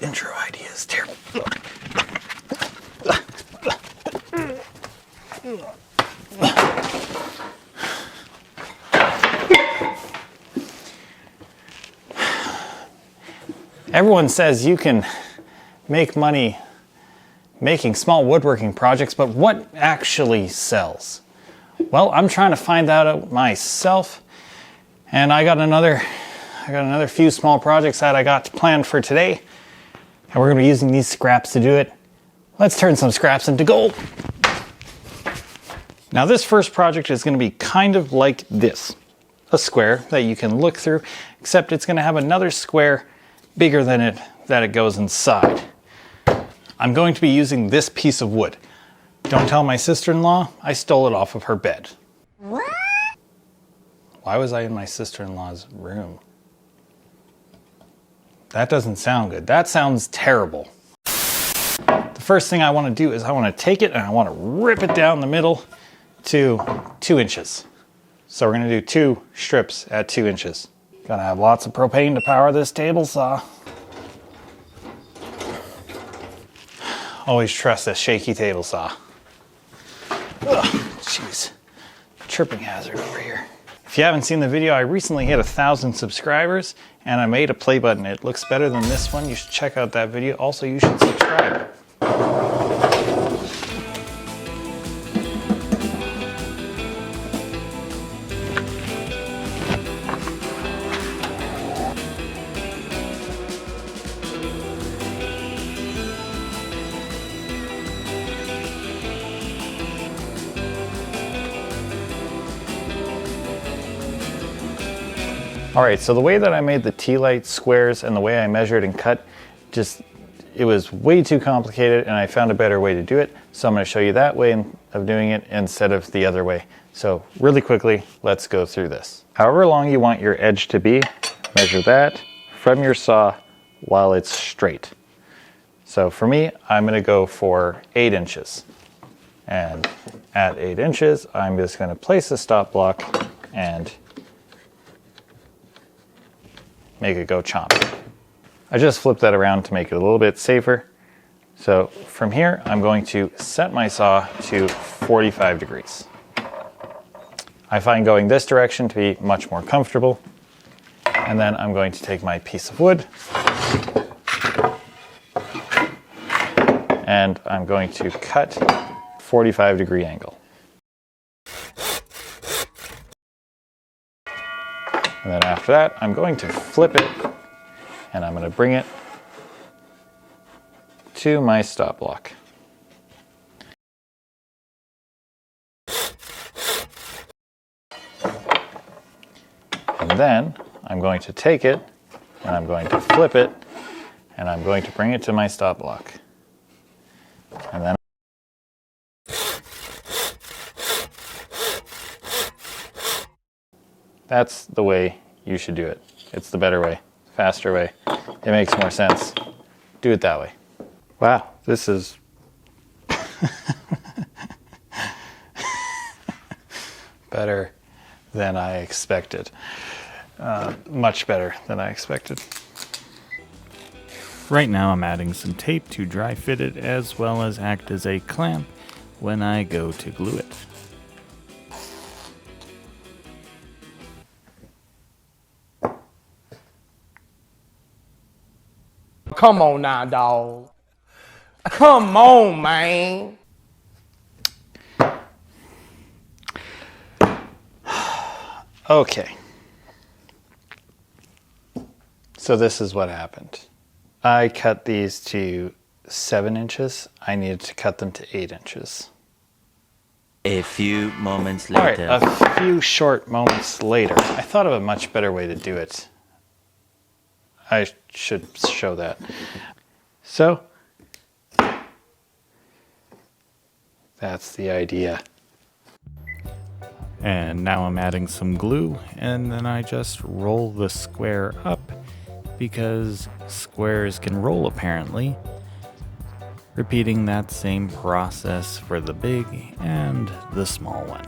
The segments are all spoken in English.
intro ideas. Terrible. Everyone says you can make money making small woodworking projects, but what actually sells? Well, I'm trying to find that out myself, and I got another few small projects that I got planned for today, and we're gonna be using these scraps to do it. Let's turn some scraps into gold. Now this first project is gonna be kind of like this, a square that you can look through, except it's gonna have another square bigger than it that it goes inside. I'm going to be using this piece of wood. Don't tell my sister-in-law, I stole it off of her bed. What? Why was I in my sister-in-law's room? That doesn't sound good. That sounds terrible. The first thing I want to do is I want to take it and I want to rip it down the middle to 2 inches. So we're going to do 2 strips at 2 inches. Gonna have lots of propane to power this table saw. Always trust a shaky table saw. Ugh, jeez. Tripping hazard over here. If you haven't seen the video, I recently hit 1,000 subscribers and I made a play button. It looks better than this one. You should check out that video. Also, you should subscribe. All right, so the way that I made the Tealight squares and the way I measured and cut, it was way too complicated and I found a better way to do it. So I'm gonna show you that way of doing it instead of the other way. So really quickly, let's go through this. However long you want your edge to be, measure that from your saw while it's straight. So for me, I'm gonna go for 8 inches. And at 8 inches, I'm just gonna place a stop block and make it go chomp. I just flipped that around to make it a little bit safer. So from here, I'm going to set my saw to 45 degrees. I find going this direction to be much more comfortable. And then I'm going to take my piece of wood and I'm going to cut 45-degree angle. And then after that, I'm going to flip it and I'm going to bring it to my stop block. And then I'm going to take it and I'm going to flip it and I'm going to bring it to my stop block. And then that's the way you should do it. It's the better way, faster way. It makes more sense. Do it that way. Wow, this is better than I expected. Much better than I expected. Right now I'm adding some tape to dry fit it as well as act as a clamp when I go to glue it. Come on now, dawg. Come on, man. Okay. So this is what happened. I cut these to 7 inches. I needed to cut them to 8 inches. A few moments later. All right, a few short moments later, I thought of a much better way to do it. I should show that. So, that's the idea. And now I'm adding some glue, and then I just roll the square up because squares can roll apparently. Repeating that same process for the big and the small one.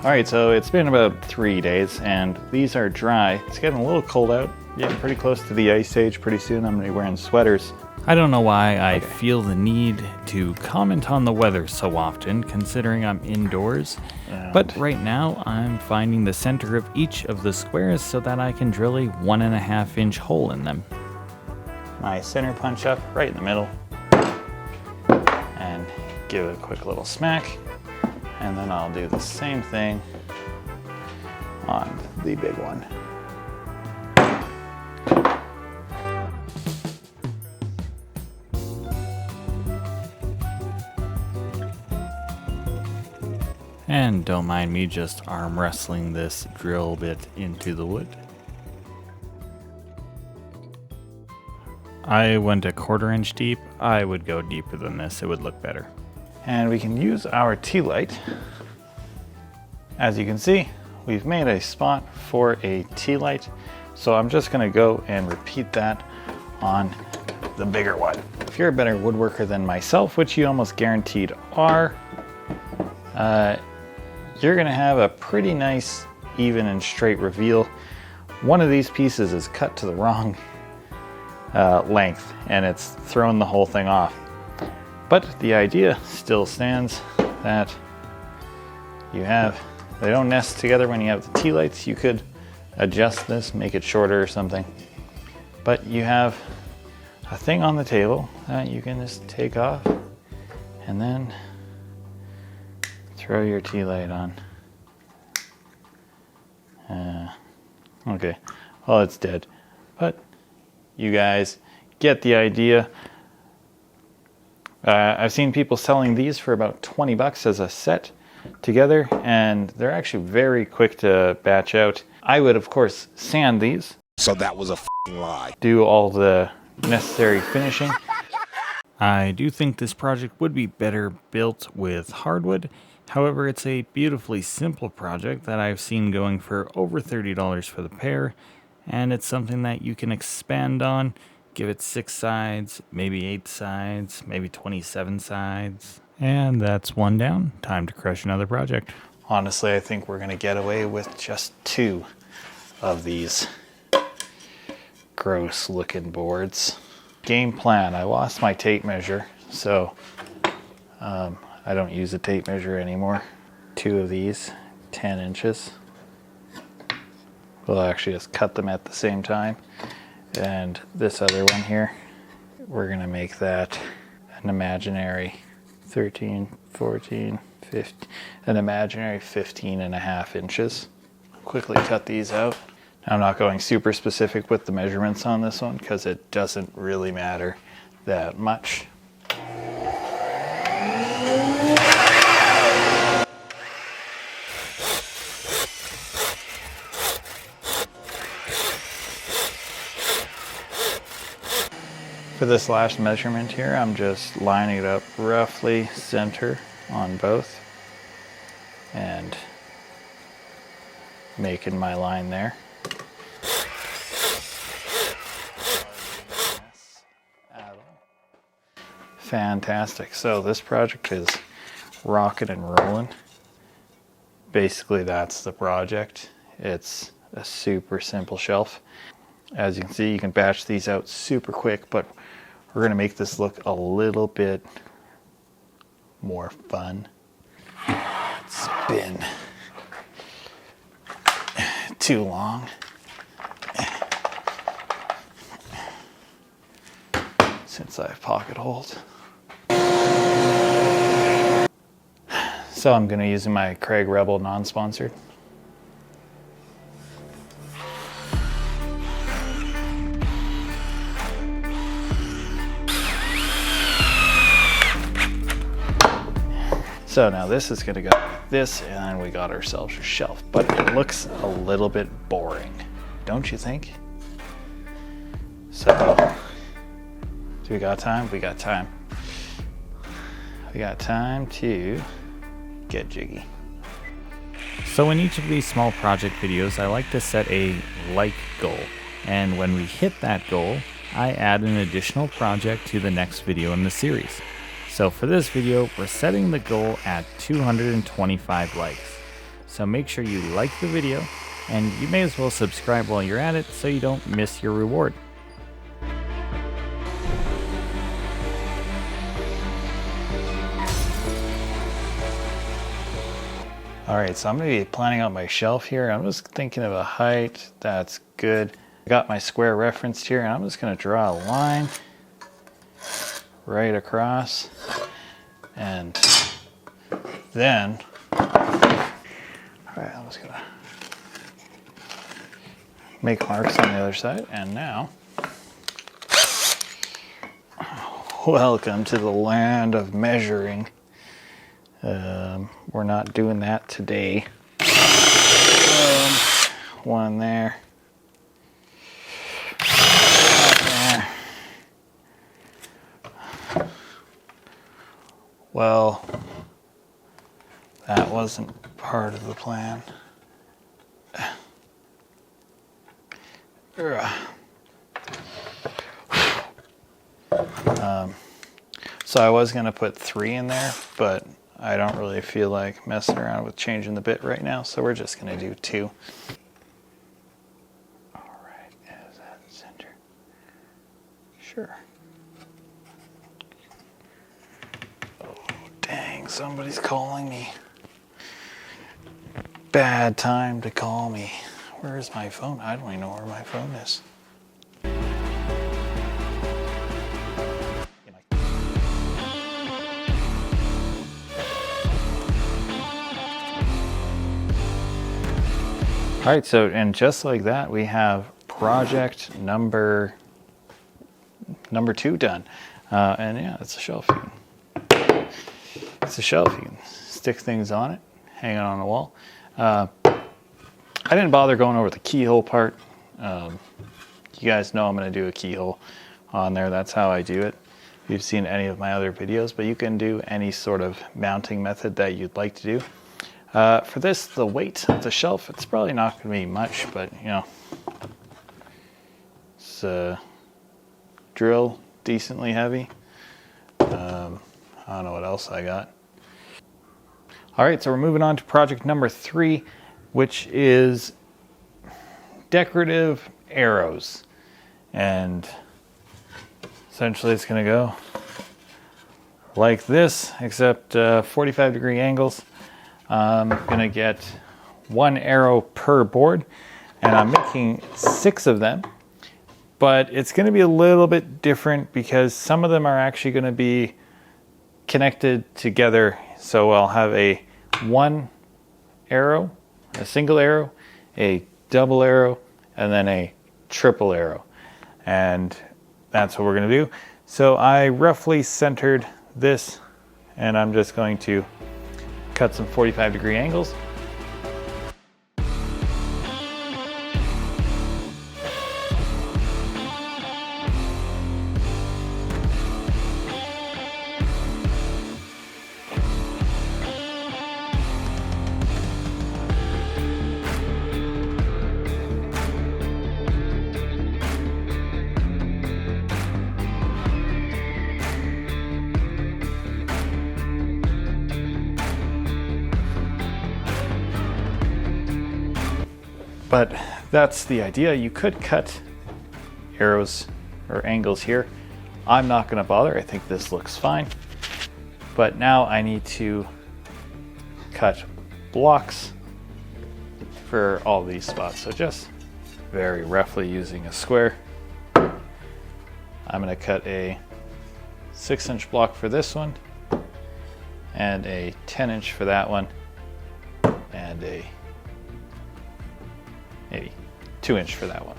Alright, so it's been about 3 days and these are dry. It's getting a little cold out, getting pretty close to the ice age. Pretty soon I'm going to be wearing sweaters. I don't know why I feel the need to comment on the weather so often, considering I'm indoors. But right now, I'm finding the center of each of the squares so that I can drill a 1.5 inch hole in them. My center punch up right in the middle and give it a quick little smack. And then I'll do the same thing on the big one. And don't mind me just arm wrestling this drill bit into the wood. I went a 1/4 inch deep. I would go deeper than this, it would look better. And we can use our Tealight. As you can see, we've made a spot for a Tealight. So I'm just gonna go and repeat that on the bigger one. If you're a better woodworker than myself, which you almost guaranteed are, you're gonna have a pretty nice, even and straight reveal. One of these pieces is cut to the wrong length and it's thrown the whole thing off. But the idea still stands that they don't nest together when you have the Tealights. You could adjust this, make it shorter or something. But you have a thing on the table that you can just take off and then throw your Tealight on. Okay, well, it's dead, but you guys get the idea. I've seen people selling these for about 20 bucks as a set together, and they're actually very quick to batch out. I would, of course, sand these. So that was a f***ing lie. Do all the necessary finishing. I do think this project would be better built with hardwood. However, it's a beautifully simple project that I've seen going for over $30 for the pair, and it's something that you can expand on, give it 6 sides, maybe 8 sides, maybe 27 sides, and that's one down. Time to crush another project. Honestly, I think we're gonna get away with just 2 of these gross looking boards. Game plan, I lost my tape measure, so I don't use a tape measure anymore. 2 of these, 10 inches. We'll actually just cut them at the same time. And this other one here, we're gonna make that an imaginary 13, 14, 15, an imaginary 15.5 inches. Quickly cut these out. I'm not going super specific with the measurements on this one because it doesn't really matter that much. For this last measurement here, I'm just lining it up roughly center on both and making my line there. Fantastic. So this project is rocking and rolling. Basically, that's the project. It's a super simple shelf. As you can see, you can batch these out super quick, but we're going to make this look a little bit more fun. It's been too long since I've pocket holed. So I'm going to use my Craig Rebel non-sponsored. So now this is gonna go like this, and then we got ourselves a shelf, but it looks a little bit boring, don't you think? So, do we got time? We got time. We got time to get jiggy. So in each of these small project videos, I like to set a like goal. And when we hit that goal, I add an additional project to the next video in the series. So for this video, we're setting the goal at 225 likes. So make sure you like the video, and you may as well subscribe while you're at it so you don't miss your reward. All right, so I'm gonna be planning out my shelf here. I'm just thinking of a height that's good. I got my square referenced here, and I'm just gonna draw a line right across. And then, all right, I'm just gonna make marks on the other side. And now, welcome to the land of measuring. We're not doing that today. One there. Well, that wasn't part of the plan. So I was gonna put 3 in there, but I don't really feel like messing around with changing the bit right now, so we're just gonna do 2. All right, is that center? Sure. Oh, dang, somebody's calling me. Bad time to call me. Where's my phone? I don't even know where my phone is. All right, so, and just like that, we have project number 2 done. And yeah, it's a shelf. It's a shelf. You can stick things on it, hang it on the wall. I didn't bother going over the keyhole part. You guys know I'm gonna do a keyhole on there. That's how I do it. If you've seen any of my other videos, but you can do any sort of mounting method that you'd like to do. For this, the weight of the shelf, it's probably not going to be much, but you know, it's drill decently heavy. I don't know what else I got. All right, so we're moving on to project number 3, which is decorative arrows. And essentially it's going to go like this, except 45-degree angles. I'm gonna get 1 arrow per board, and I'm making 6 of them, but it's gonna be a little bit different because some of them are actually gonna be connected together. So I'll have a 1 arrow, a single arrow, a double arrow, and then a triple arrow. And that's what we're gonna do. So I roughly centered this, and I'm just going to cut some 45-degree angles. But that's the idea. You could cut arrows or angles here. I'm not going to bother. I think this looks fine. But now I need to cut blocks for all these spots. So just very roughly using a square, I'm going to cut a 6-inch block for this one, and a 10-inch for that one, and a maybe 2-inch for that one.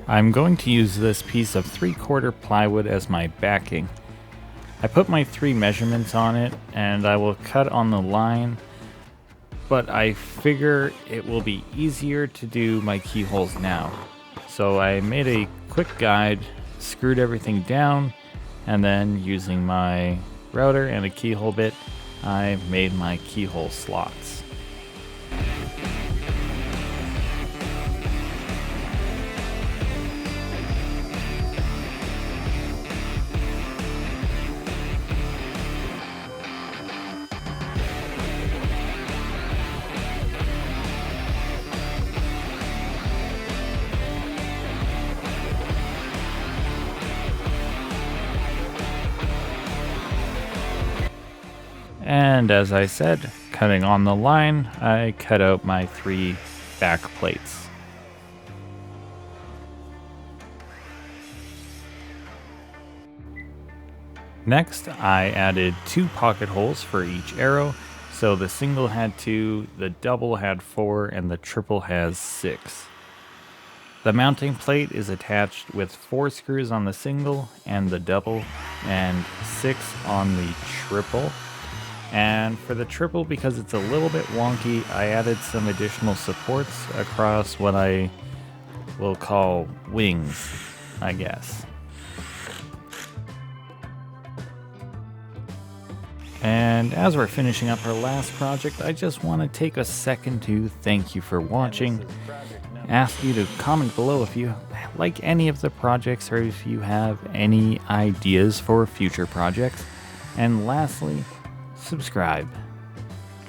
I'm going to use this piece of 3/4 plywood as my backing. I put my 3 measurements on it, and I will cut on the line, but I figure it will be easier to do my keyholes now. So I made a quick guide, screwed everything down, and then using my router and a keyhole bit, I made my keyhole slots. And as I said, cutting on the line, I cut out my 3 back plates. Next, I added 2 pocket holes for each arrow, so the single had 2, the double had 4, and the triple has 6. The mounting plate is attached with 4 screws on the single and the double, and 6 on the triple. And for the triple, because it's a little bit wonky, I added some additional supports across what I will call wings, I guess. And as we're finishing up our last project, I just want to take a second to thank you for watching. Ask you to comment below if you like any of the projects or if you have any ideas for future projects. And lastly, subscribe.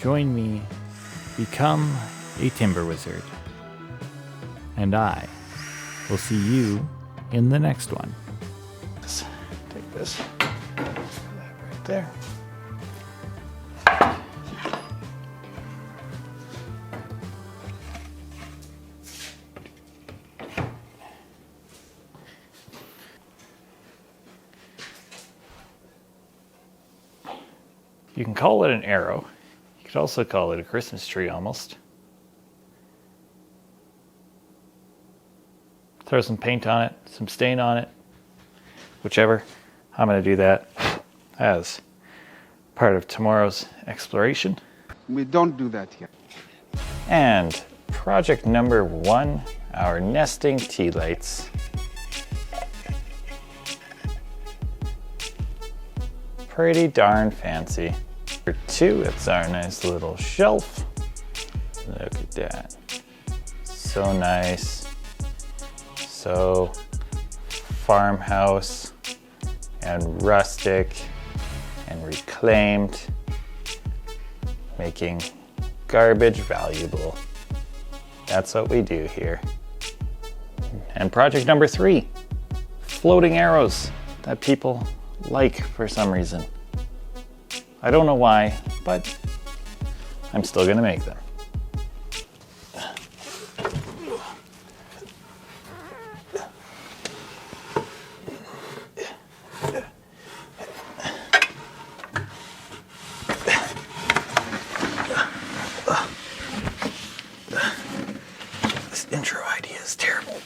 Join me, become a timber wizard. And I will see you in the next one. Take this, put that right there. You can call it an arrow. You could also call it a Christmas tree almost. Throw some paint on it, some stain on it, whichever. I'm going to do that as part of tomorrow's exploration. We don't do that here. And project number 1, our nesting tea lights. Pretty darn fancy. Number 2, it's our nice little shelf. Look at that. So nice. So farmhouse and rustic and reclaimed, making garbage valuable. That's what we do here. And project number 3, floating arrows that people like for some reason. I don't know why, but I'm still gonna make them. This intro idea is terrible.